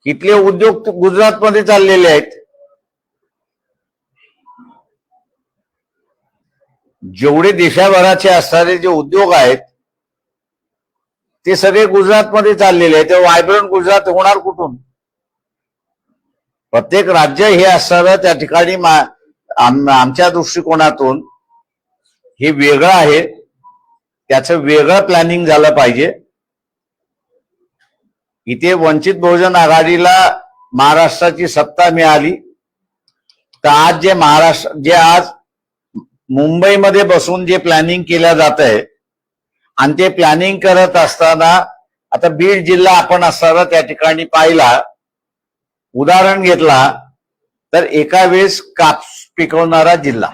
इथले उद्योग गुजरात मध्ये चाललेले आहेत. जेवढे देशाभराचे असणारे जे उद्योग आहेत ते सगळे गुजरातमध्ये चाललेले आहेत. ते व्हायब्रंट गुजरात होणार कुठून? प्रत्येक राज्य हे असणारं त्या ठिकाणी आमच्या दृष्टिकोनातून हे वेगळं आहे, त्याचं वेगळं प्लॅनिंग झालं पाहिजे. इथे वंचित बहुजन आघाडीला महाराष्ट्राची सत्ता मिळाली तर आज मुंबईमध्ये बसून जे प्लॅनिंग केलं जात आहे आणि ते प्लॅनिंग करत असताना आता बीड जिल्हा आपण असताना त्या ठिकाणी पाहिला, उदाहरण घेतला तर एका वेळेस कापूस पिकवणारा जिल्हा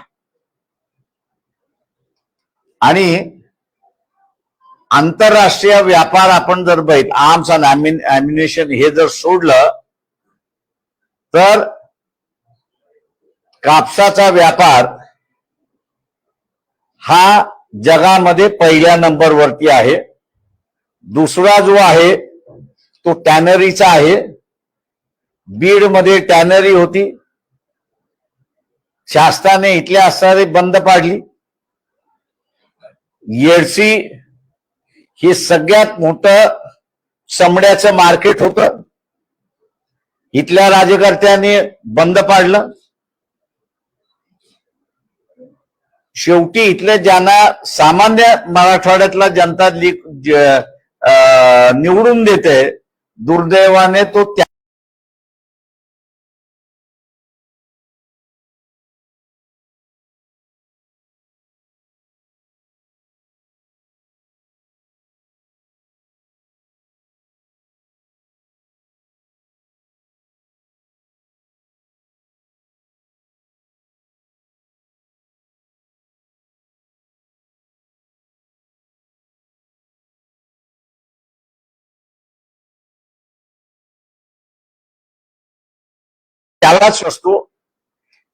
आणि आंतरराष्ट्रीय व्यापार आपण जर बघितलं, आर्म्स आणि ॲम्युनिशन हे जर सोडलं तर कापसाचा व्यापार हा जगामध्ये पहिल्या नंबरवरती आहे. दुसरा जो आहे तो टॅनरीचा आहे. बीड मध्ये टॅनरी होती, शासनाने इथल्या असणारे बंद पाडली. येडशी हे सगळ्यात मोठं चमड्याचं मार्केट होतं, इथल्या राज्यकर्त्यांनी बंद पाडलं. शेवटी इथल्या ज्यांना सामान्य मराठवाड्यातला जनता निवडून देते, दुर्दैवाने तो त्यालाच असतो.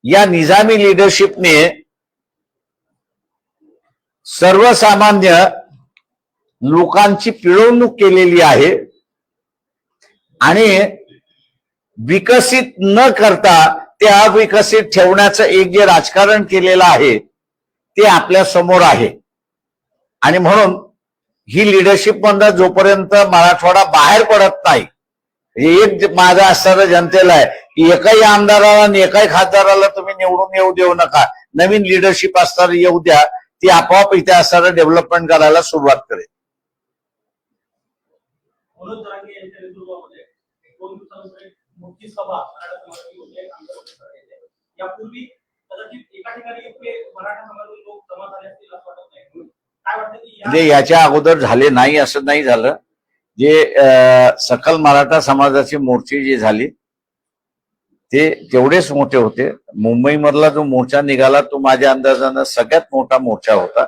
या निजामी लिडरशिपने सर्वसामान्य लोकांची पिळवणूक केलेली आहे आणि विकसित न करता ते अविकसित ठेवण्याचं एक जे राजकारण केलेलं आहे ते आपल्या समोर आहे. आणि म्हणून ही लिडरशिप मधून जोपर्यंत मराठवाडा बाहेर पडत नाही, एक माझं असणारं जनतेला आहे की एकाही आमदाराला आणि एकाही खासदाराला तुम्ही निवडून येऊ देऊ नका. नवीन लिडरशिप असणार येऊ द्या, ती आपोआप इथे असणारं डेव्हलपमेंट करायला सुरुवात करेल. म्हणजे याच्या अगोदर झाले नाही असं नाही झालं. जे सकल मराठा समाजाची मोर्चे जे झाली ते तेवढेच मोठे होते. मुंबई मधला जो मोर्चा निघाला तो माझ्या अंदाजानं सगळ्यात मोठा मोर्चा होता.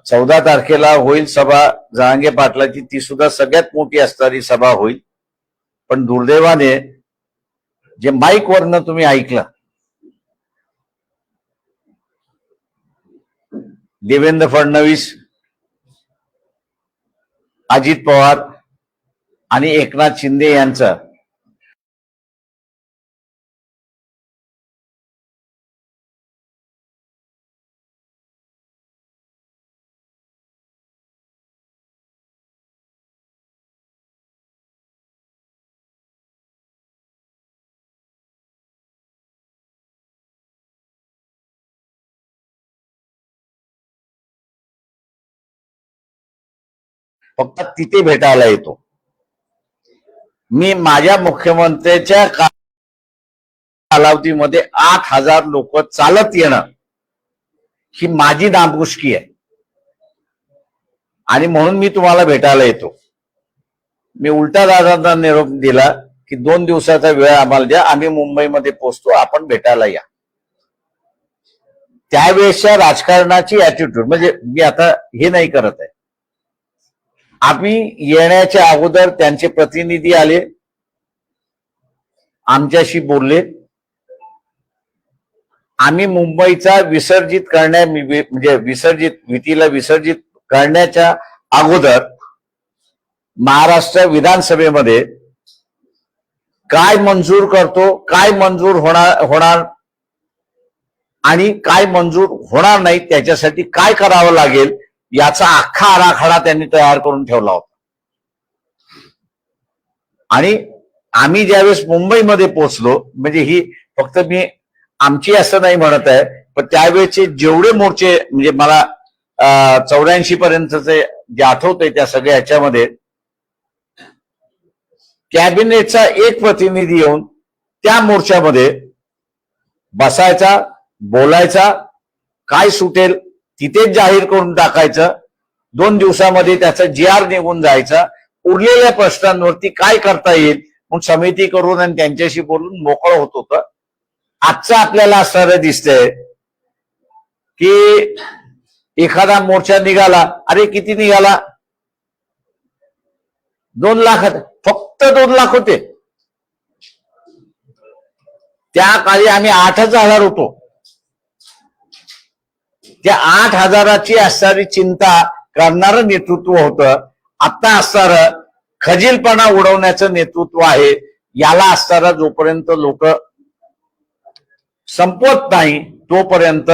14 तारखेला होईल सभा जहांगे पाटलाची, ती सुद्धा सगळ्यात मोठी असणारी सभा होईल. पण दुर्दैवाने जे माईक वरनं तुम्ही ऐकलं, देवेंद्र फडणवीस, अजित पवार आणि एकनाथ शिंदे यांचं फक्त तिथे भेटायला येतो. मी माझ्या मुख्यमंत्र्याच्या कालावधीमध्ये 8,000 लोक चालत येणं ही माझी नामुष्की आहे आणि म्हणून मी तुम्हाला भेटायला येतो. मी उलटा दादांना निरोप दिला की 2 दिवसाचा वेळ आम्हाला द्या, आम्ही मुंबईमध्ये पोहोचतो, आपण भेटायला या. त्यावेळेसच्या राजकारणाची ऍटिट्यूड म्हणजे मी आता हे नाही करत आहे. आम्ही येण्याच्या अगोदर त्यांचे प्रतिनिधी आले, आमच्याशी बोलले. आम्ही मुंबईचा विसर्जित करण्या म्हणजे विसर्जित वितीला विसर्जित करण्याच्या अगोदर महाराष्ट्र विधानसभेमध्ये काय मंजूर करतो, काय मंजूर होणार आणि काय मंजूर होणार नाही, त्याच्यासाठी काय करावं लागेल याचा अख्खा आराखडा त्यांनी तयार करून ठेवला होता. आणि आम्ही ज्यावेळेस मुंबईमध्ये पोहोचलो, म्हणजे ही फक्त मी आमची असं नाही म्हणत आहे, पण त्यावेळेचे जेवढे मोर्चे, म्हणजे मला 84 पर्यंतचे जे आठवतंय त्या सगळ्या ह्याच्यामध्ये कॅबिनेटचा एक प्रतिनिधी येऊन त्या मोर्चामध्ये बसायचा, बोलायचा, काय सुटेल तिथेच जाहीर करून टाकायचं. 2 दिवसामध्ये त्याचा GR निघून जायचा. उरलेल्या प्रश्नांवरती काय करता येईल मग समिती करून आणि त्यांच्याशी बोलून मोकळं होत होतं. आजचं आपल्याला असं दिसतंय की एखादा मोर्चा निघाला, अरे किती निघाला, 2 लाख, फक्त 2 लाख होते. त्या काळी आम्ही 8,000 होतो. त्या 8,000ची असणारी चिंता करणारं नेतृत्व होतं. आता असणारं खजीलपणा उडवण्याचं नेतृत्व आहे. याला असणारा जोपर्यंत लोक संपवत नाही तोपर्यंत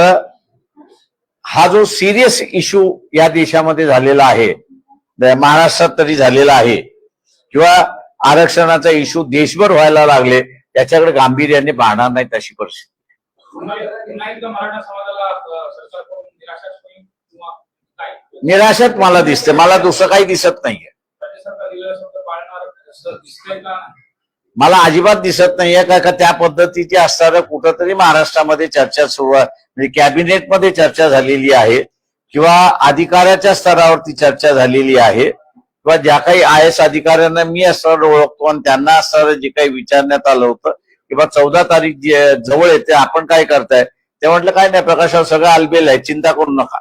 हा जो सिरियस इश्यू या देशामध्ये झालेला आहे, महाराष्ट्रात तरी झालेला आहे, किंवा आरक्षणाचा इश्यू देशभर व्हायला लागले, त्याच्याकडे गांभीर्याने पाहणार नाही अशी परिस्थिती. निराशात मला दिसते, मला दुसरं काही दिसत नाहीये. मला अजिबात दिसत नाहीये का त्या पद्धतीची असणारं कुठंतरी महाराष्ट्रामध्ये चर्चा सुरू आहे. म्हणजे कॅबिनेटमध्ये चर्चा झालेली आहे किंवा अधिकाऱ्याच्या स्तरावरती चर्चा झालेली आहे, किंवा ज्या काही IAS अधिकाऱ्यांना मी असणारं ओळखतो आणि त्यांना असणारं जे काही विचारण्यात आलं होतं किंवा 14 तारीख जवळ येते, आपण काय करताय, ते म्हटलं काय नाही, प्रकाशावर सगळं आलबेल आहे, चिंता करू नका.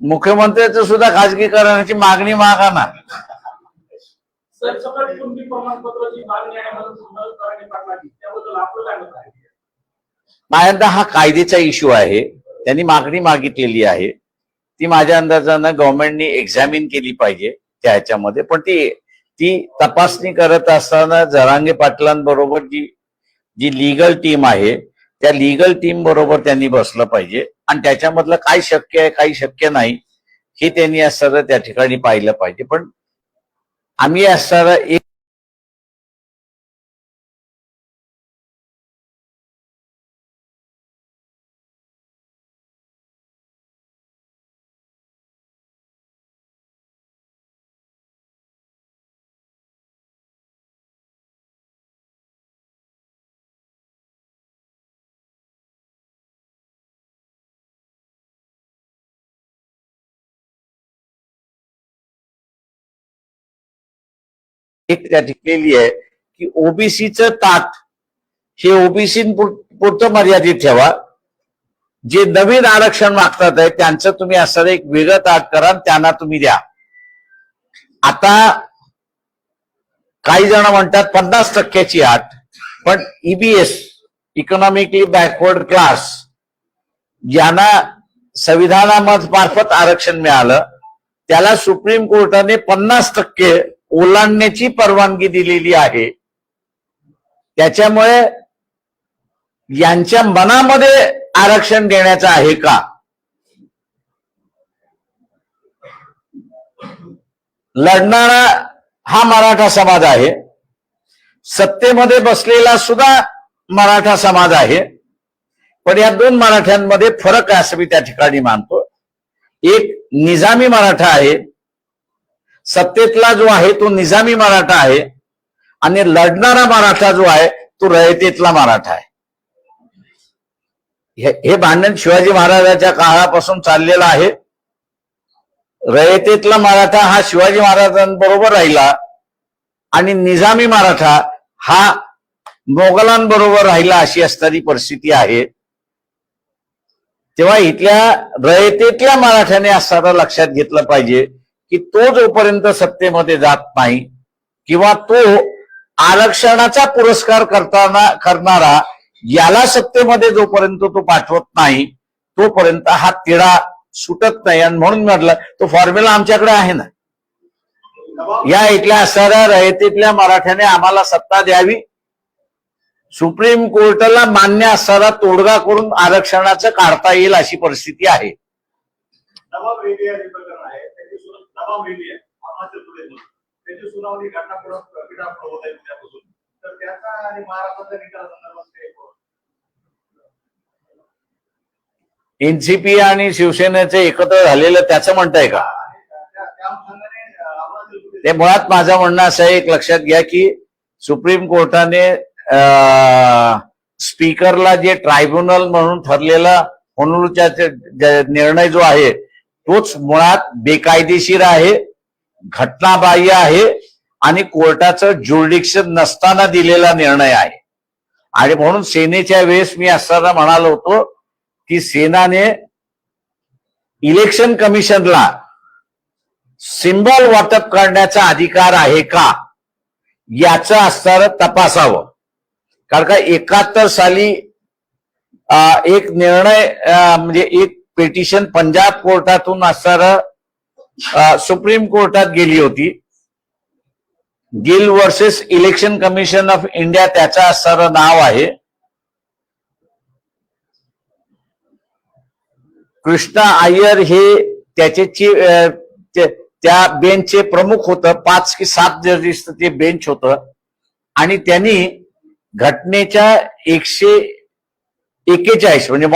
मुख्यमंत्र्यांचं सुद्धा खाजगीकरणाची मागणी मागा ना. माझ्या हा कायद्याचा इश्यू आहे, त्यांनी मागणी मागितलेली आहे, ती माझ्या अंदाजानं गव्हर्नमेंटनी एक्झामिन केली पाहिजे त्या ह्याच्यामध्ये. पण ती तपासणी करत असताना जरांगे पाटलांबरोबर जी लीगल टीम आहे त्या लीगल टीम बरोबर त्यांनी बसलं पाहिजे आणि त्याच्यामधलं काय शक्य आहे काही शक्य नाही हे त्यांनी असणारं त्या ठिकाणी पाहिलं पाहिजे. पण आम्ही असणारं एक त्या ठिकाणी आहे की ओबीसीचं ताट हे ओबीसी पुरतं मर्यादित ठेवा. जे नवीन आरक्षण मागतात आहे त्यांचं तुम्ही असं एक वेगळं ताट करा, त्यांना तुम्ही द्या. आता काही जण म्हणतात 50%ची अट, पण EBS इकॉनॉमिकली बॅकवर्ड क्लास ज्यांना संविधानामार्फत आरक्षण मिळालं त्याला सुप्रीम कोर्टाने 50% ओलांडण्याची परवानगी दिलेली आहे. त्याच्यामुळे यांच्या मनामध्ये आरक्षण देण्याचं आहे का? लढणारा हा मराठा समाज आहे, सत्तेमध्ये बसलेला सुद्धा मराठा समाज आहे, पण या 2 मराठ्यांमध्ये फरक आहे असं मी त्या ठिकाणी मानतो. एक निजामी मराठा आहे, सत्तेतला जो आहे तो निजामी मराठा आहे, आणि लढणारा मराठा जो आहे तो रयतेतला मराठा आहे. हे भांडण शिवाजी महाराजांच्या काळापासून चाललेलं आहे. रयतेतला मराठा हा शिवाजी महाराजांबरोबर राहिला आणि निजामी मराठा हा मोगलांबरोबर राहिला, अशी असणारी परिस्थिती आहे. तेव्हा इथल्या रयतेतल्या मराठ्याने असणारं लक्षात घेतलं पाहिजे की तो जोपर्यंत सत्तेमध्ये जात नाही किंवा तो आरक्षणाचा पुरस्कार करणारा याला सत्तेमध्ये जोपर्यंत तो पाठवत नाही तोपर्यंत हा तिढा सुटत नाही. आणि म्हणून म्हटलं तो फॉर्म्युला आमच्याकडे आहे ना. या इथल्या असणाऱ्या रयतेतल्या मराठ्याने आम्हाला सत्ता द्यावी, सुप्रीम कोर्टाला मान्य असणारा तोडगा करून आरक्षणाचं काढता येईल अशी परिस्थिती आहे. एनसीपी आणि शिवसेनेचे एकत्र झालेलं त्याचं म्हणताय का? ते मुळात माझं म्हणणं असं आहे, एक लक्षात घ्या की सुप्रीम कोर्टाने स्पीकरला जे ट्रायब्युनल म्हणून ठरलेला होनरूलचा निर्णय जो आहे तोच मुळात बेकायदेशीर आहे, घटनाबाह्य आहे आणि कोर्टाचं ज्युरिडिक्शन नसताना दिलेला निर्णय आहे. आणि म्हणून सेनेच्या वेळेस मी असताना म्हणालो होतो की सेनाने इलेक्शन कमिशनला सिम्बॉल वाटप करण्याचा अधिकार आहे का याचं असणारं तपासावं. कारण का 71 साली एक निर्णय म्हणजे एक पिटिशन पंजाब कोर्टातून असणारं सुप्रीम कोर्टात गेली होती. Gill versus election commission of India त्याचं असणारं नाव आहे. कृष्णा अय्यर हे त्याचे त्या बेंचचे प्रमुख होतं. 5 की 7 जजेस ते बेंच होतं आणि त्यांनी घटनेच्या 141 म्हणजे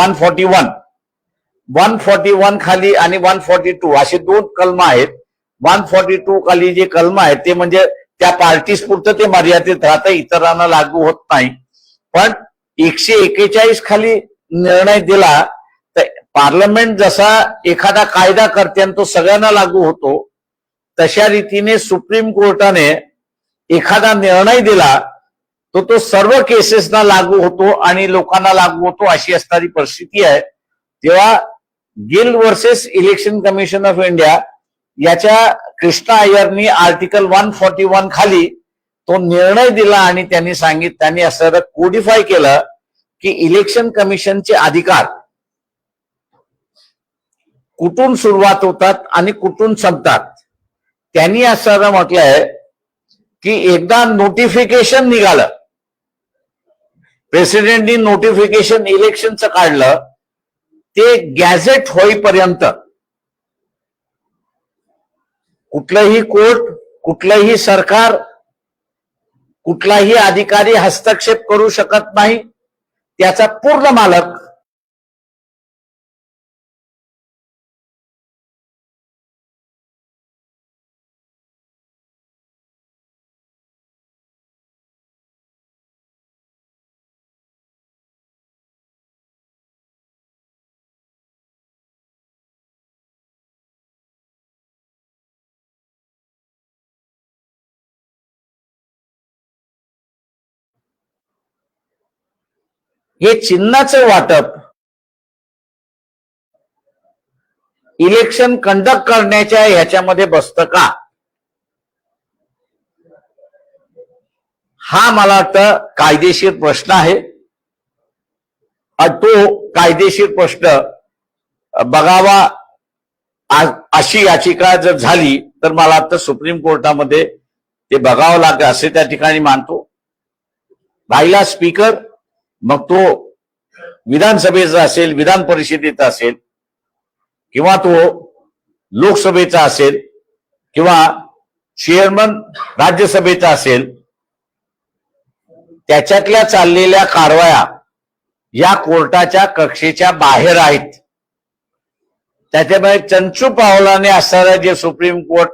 141 खाली आणि 142 असे 2 कलम आहेत. 142 खाली जे कलम आहेत ते म्हणजे त्या पार्टीज पुरतं ते मर्यादित राहतं, इतरांना लागू होत नाही. पण 141 खाली निर्णय दिला तर पार्लमेंट जसा एखादा कायदा करते आणि तो सगळ्यांना लागू होतो तशा रीतीने सुप्रीम कोर्टाने एखादा निर्णय दिला तो सर्व केसेसना लागू होतो आणि लोकांना लागू होतो अशी असणारी परिस्थिती आहे. तेव्हा gill versus election commission of India याच्या कृष्णा अय्यरनी आर्टिकल 141 खाली तो निर्णय दिला आणि त्यांनी असं कोडिफाय केलं की इलेक्शन कमिशनचे अधिकार कुठून सुरुवात होतात आणि कुठून संपतात. त्यांनी असं म्हटलंय की एकदा नोटिफिकेशन निघालं, प्रेसिडेंटनी नोटिफिकेशन इलेक्शनचं काढलं, ते गॅझेट होईपर्यंत कुठलंही कोर्ट, कुठलंही सरकार, कुठलाही अधिकारी हस्तक्षेप करू शकत नाही. त्याचा पूर्ण मालक हे चिन्हाचं वाटप इलेक्शन कंडक्ट करण्याच्या ह्याच्यामध्ये बसतं का, हा मला वाटतं कायदेशीर प्रश्न आहे. तो कायदेशीर प्रश्न बघावा अशी याचिका जर झाली तर मला वाटतं सुप्रीम कोर्टामध्ये ते बघावं लागेल असे त्या ठिकाणी मानतो. राहिला स्पीकर, मग तो विधानसभेचा असेल, विधान परिषदेचा असेल किंवा तो लोकसभेचा असेल किंवा चेअरमन राज्यसभेचा असेल, त्याच्यातल्या चाललेल्या कारवाया या कोर्टाच्या कक्षेच्या बाहेर आहेत. त्याच्यामुळे चंचू पावलाने असणारं जे सुप्रीम कोर्ट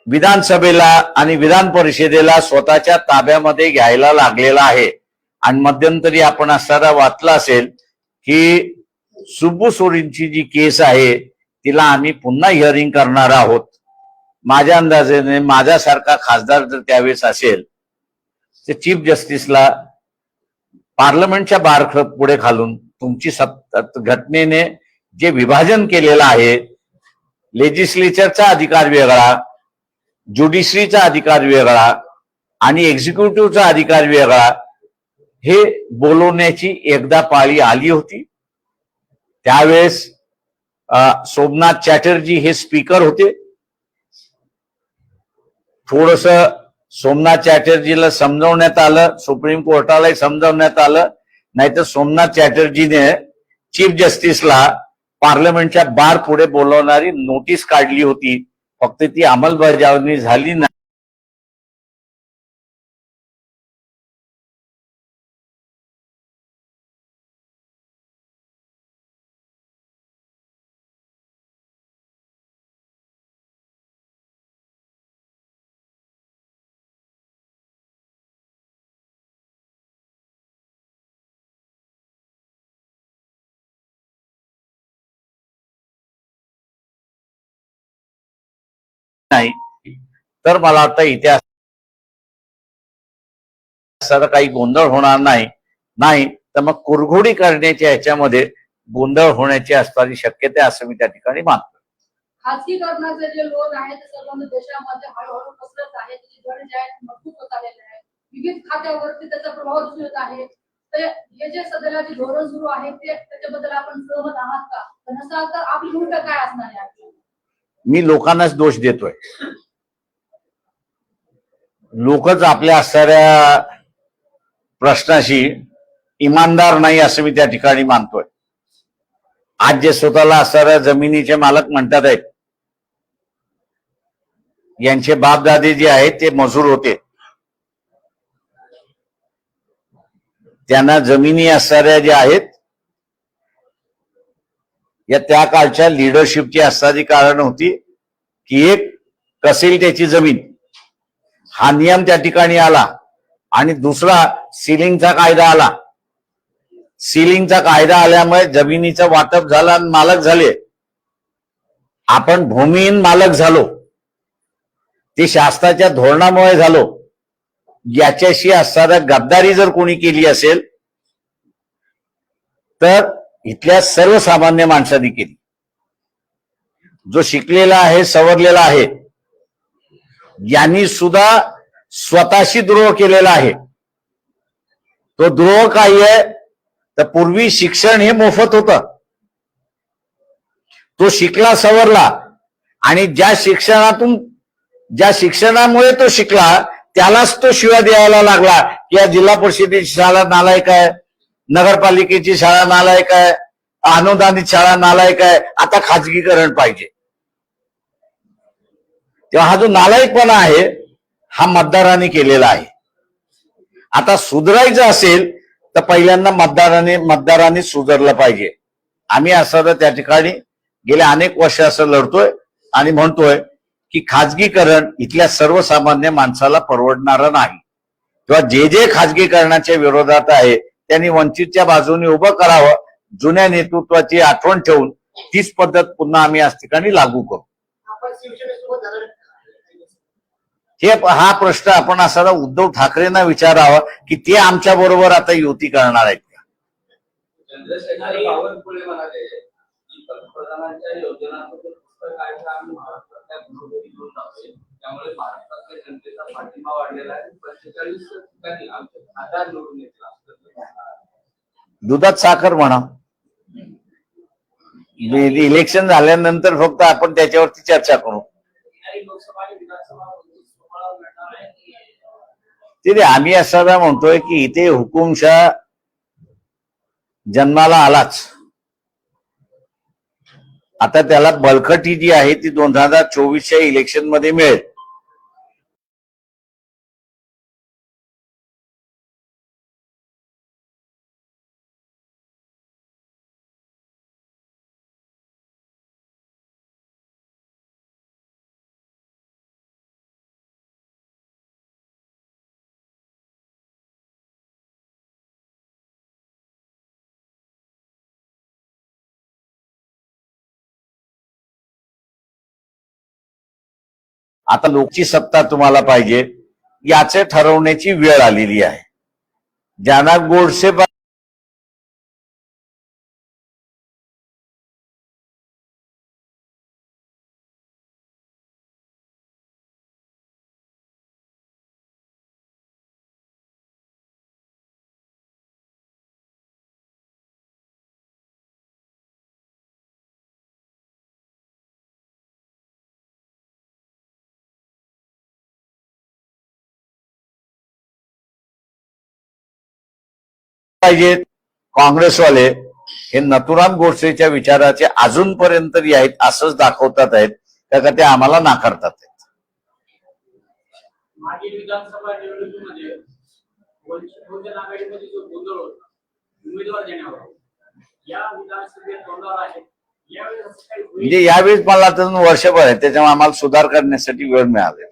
विधानसभेला आणि विधान परिषदेला स्वतःच्या ताब्यामध्ये घ्यायला लागलेला आहे. आणि मध्यंतरी आपण असणारा वाचला असेल की सुब्बू सोरेनची जी केस आहे तिला आम्ही पुन्हा हिअरिंग करणार आहोत. माझ्या अंदाजाने माझ्यासारखा खासदार जर त्यावेळेस असेल तर चीफ जस्टिसला पार्लमेंटच्या बार पुढे घालून तुमची घटनेने जे विभाजन केलेलं आहे, लेजिस्लेचरचा अधिकार वेगळा, ज्युडिशरीचा अधिकार वेगळा आणि एक्झिक्युटिव्हचा अधिकार वेगळा, हे बोलवण्याची एकदा पाळी आली होती. त्यावेळेस सोमनाथ चॅटर्जी हे स्पीकर होते. थोडस सोमनाथ चॅटर्जीला समजवण्यात आलं, सुप्रीम कोर्टालाही समजवण्यात आलं, नाहीतर सोमनाथ चॅटर्जीने चीफ जस्टिसला पार्लमेंटच्या बार पुढे बोलवणारी नोटीस काढली होती. फक्त ती अंमलबजावणी झाली नाही. तर मला वाटतं इतिहासाचा काही गोंधळ होणार नाही तर मग कुरघोडी करण्याच्या ह्याच्यामध्ये गोंधळ होण्याची असणारी शक्यता असं मी त्या ठिकाणी मानतो. खासगीकरणाचे जे लोन आहे ते सर्व देशामध्ये हळूहळू पसरत आहे, त्याची गरज आहे, मजबूत होत आलेले आहे, विविध खात्यावरती त्याचा प्रभाव दिसून येत आहे. तर हे जे सध्याला जे धोरण सुरू आहे ते त्याच्याबद्दल आपण सहमत आहात का? नसाल तर आपली भूमिका काय असणार आहे? मी लोकांनाच दोष देतोय. लोकच आपल्या असणाऱ्या प्रश्नाशी इमानदार नाही असं मी त्या ठिकाणी मानतोय. आज जे स्वतःला असणाऱ्या जमिनीचे मालक म्हणतात आहेत, यांचे बापदादे जे आहेत ते मजूर होते. त्यांना जमिनी असणाऱ्या ज्या आहेत या त्या काळच्या लिडरशिपची असणारी कारण होती की एक कसेल त्याची जमीन हा नियम त्या ठिकाणी आला आणि दुसरा सिलिंगचा कायदा आला. सिलिंगचा कायदा आल्यामुळे जमिनीचं वाटप झालं आणि मालक झाले. आपण भूमिहीन मालक झालो, ते शासनाच्या धोरणामुळे झालो. याच्याशी असणारा गद्दारी जर कोणी केली असेल तर इथल्या सर्वसामान्य माणसांनी केली. जो शिकलेला आहे, सवरलेला आहे, यांनी सुद्धा स्वतःशी द्रोह केलेला आहे. तो द्रोह काय आहे तर पूर्वी शिक्षण हे मोफत होतं. तो शिकला, सवरला आणि ज्या शिक्षणामुळे तो शिकला त्यालाच तो शिव्या द्यायला लागला की या जिल्हा परिषदेची शाळा नालायक आहे, नगरपालिकेची शाळा नालायक आहे, अनुदानित शाळा नालायक आहे, आता खाजगीकरण पाहिजे. तेव्हा हा जो नालायकपणा आहे हा मतदारांनी केलेला आहे. आता सुधारायचं असेल तर पहिल्यांदा मतदारांनी सुधारलं पाहिजे. आम्ही असं त्या ठिकाणी गेल्या अनेक वर्ष असं लढतोय आणि म्हणतोय की खाजगीकरण इथल्या सर्वसामान्य माणसाला परवडणारं नाही. किंवा जे खाजगीकरणाच्या विरोधात आहे त्यांनी वंचितच्या बाजूने उभं करावं. जुन्या नेतृत्वाची आठवण ठेवून तीच पद्धत पुन्हा आम्ही आज ठिकाणी लागू करू. हा प्रश्न आपण असा उद्धव ठाकरेंना विचारावा की ते आमच्या बरोबर आता युती करणार आहेत का? चंद्रशेखर बावनकुळे म्हणाले की पंतप्रधानांच्या योजनांबद्दल काय आम्ही महाराष्ट्रातल्या घरोघरी घेऊन जातोय, त्यामुळे महाराष्ट्रातल्या जनतेचा पाठिंबा वाढलेला आहे. 45 ठिकाणी आमचे खासदार निवडून येतील. दुधात साखर म्हणा. इलेक्शन झाल्यानंतर फक्त आपण त्याच्यावरती चर्चा करू. ते आम्ही असं म्हणतोय की इथे हुकुमशाह जन्माला आलाच. आता त्याला बळकटी जी आहे ती 2024च्या इलेक्शन मध्ये मिळेल. आता लोकची सत्ता तुम्हाला पाहिजे याचे ठरवण्याची वेळ आलेली आहे. ज्यांना गोडसे पाहिजेत काँग्रेसवाले हे नथुराम गोडसेच्या विचाराचे अजूनपर्यंत तरी आहेत असंच दाखवतात आहेत त्या ते आम्हाला नाकारतात आहेत. मागील विधानसभा निवडणुकीमध्ये वंचित बहुजन आघाडीमध्ये जो गोंधळ होता उमेदवार देण्यावर या विधानसभेत गोंधळ आहे यावेळेस असं काही होईल? म्हणजे यावेळेस मला अजून वर्षभर आहे त्याच्यामुळे आम्हाला सुधार करण्यासाठी वेळ मिळाला.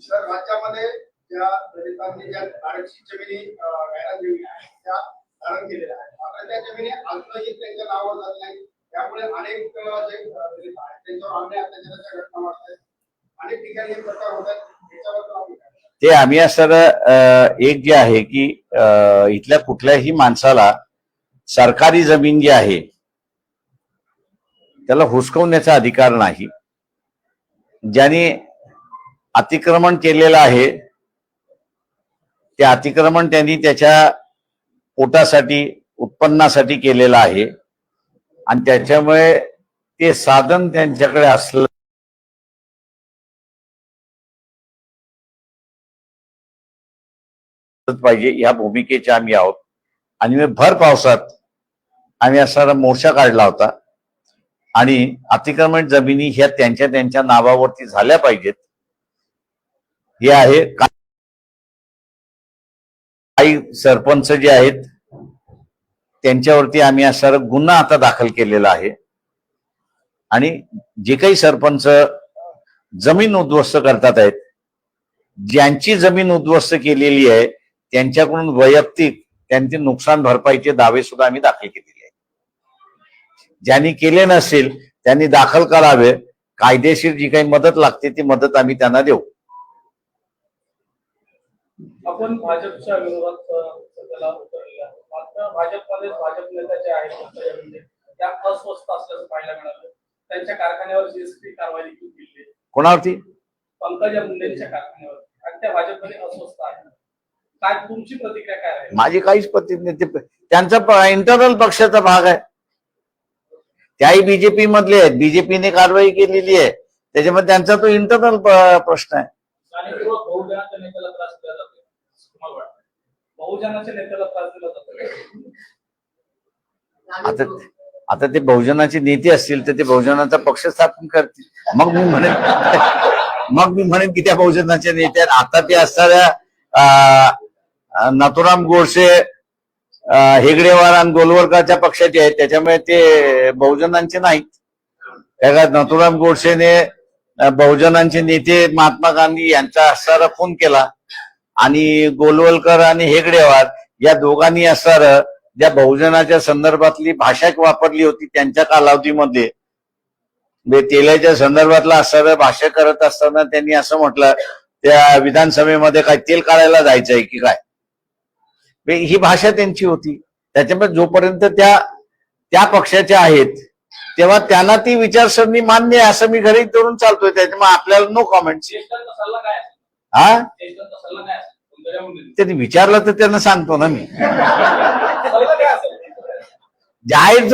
सर, राज्यामध्ये ज्या दलितांनी ज्या आरक्षित जमिनी घ्यायला दिली आहेत त्या धारण केलेल्या आहेत, मात्र त्या जमिनी अजूनही त्यांच्या नावावर जात नाही. त्यामुळे अनेक जे दलित आहेत त्यांच्यावर अन्याय अत्याचाराच्या घटना वाढत आहेत. अनेक ठिकाणी हे प्रकार होत आहेत. याच्याबद्दल आपण काय म्हणता? ते आम्ही असं एक जे आहे की इथल्या कुठल्याही माणसाला सरकारी जमीन जी आहे त्याला हुसकवण्याचा अधिकार नाही. ज्याने अतिक्रमण केलेलं आहे ते अतिक्रमण त्यांनी त्याच्या पोटासाठी उत्पन्नासाठी केलेलं आहे आणि त्याच्यामुळे ते साधन त्यांच्याकडे असलं पाहिजे या भूमिकेचे आम्ही आहोत. आणि भर पावसात आम्ही असा मोर्चा काढला होता आणि अतिक्रमण जमिनी ह्या त्यांच्या त्यांच्या नावावरती झाल्या पाहिजेत हे आहे. काही सरपंच जे आहेत त्यांच्यावरती आम्ही असा गुन्हा आता दाखल केलेला आहे आणि जे काही सरपंच जमीन उद्ध्वस्त करतात आहेत ज्यांची जमीन उद्ध्वस्त केलेली आहे त्यांच्याकडून वैयक्तिक त्यांचे नुकसान भरपाईचे दावे सुद्धा आम्ही दाखल केलेले आहेत. ज्यांनी केले नसेल त्यांनी दाखल करावे. कायदेशीर जी काही मदत लागते ती मदत आम्ही त्यांना देऊ. आपण भाजपच्या विरोधात सध्याला उतरलेला आहे. मात्र भाजपमध्ये भाजप नेता जे आहेत पंकजा मुंडे त्या अस्वस्थ असल्याचं पाहायला मिळालं. त्यांच्या कारखान्यावर जीएसटी कारवाई देखील केली आहे. कोणावरती? पंकजा मुंडेंच्या कारखान्यावर आणि त्या भाजपमध्ये अस्वस्थ आहेत. काय तुमची प्रतिक्रिया काय आहे? माझी काहीच प्रतिनिधी त्यांचा इंटरनल पक्षाचा भाग आहे. त्याही बीजेपी मधले आहेत. बीजेपीने कारवाई केलेली आहे त्याच्यामध्ये त्यांचा तो इंटरनल प्रश्न आहे. आणि किंवा बहुजनाच्या नेत्याला त्रास दिला जातो तुम्हाला वाटतं? बहुजनाच्या नेत्याला त्रास दिला जातो. आता ते बहुजनाचे नेते असतील तर ते बहुजनाचा पक्ष स्थापन करतील. मग मी म्हणेन की त्या बहुजनाच्या नेत्या आता ते असणाऱ्या नथुराम गोडसे हेगडेवार आणि गोलवलकरच्या पक्षाचे आहेत त्याच्यामुळे ते बहुजनांचे नाहीत. त्या नथुराम गोडसेने बहुजनांचे नेते महात्मा गांधी यांचा असणारा खून केला आणि गोलवलकर आणि हेगडेवार या दोघांनी असणारं ज्या बहुजनाच्या संदर्भातली भाषा वापरली होती त्यांच्या कालावधीमध्ये तेलाच्या संदर्भातला असणारं भाष्य करत असताना त्यांनी असं म्हटलं त्या विधानसभेमध्ये काय तेल काढायला जायचंय की काय ही भाषा त्यांची होती. त्याच्यामुळे जोपर्यंत त्या पक्षाच्या आहेत तेव्हा त्यांना ती विचारसरणी मान्य आहे असं मी घरी धरून चालतोय. त्याच्यामुळे आपल्याला नो कॉमेंट्स. देशकांचा सल्ला काय असेल? हा देशकांचा सल्ला काय असेल पंकजा मुंडे? त्यांनी विचारलं तर त्यांना सांगतो ना मी. सल्ला काय असेल? जाहीर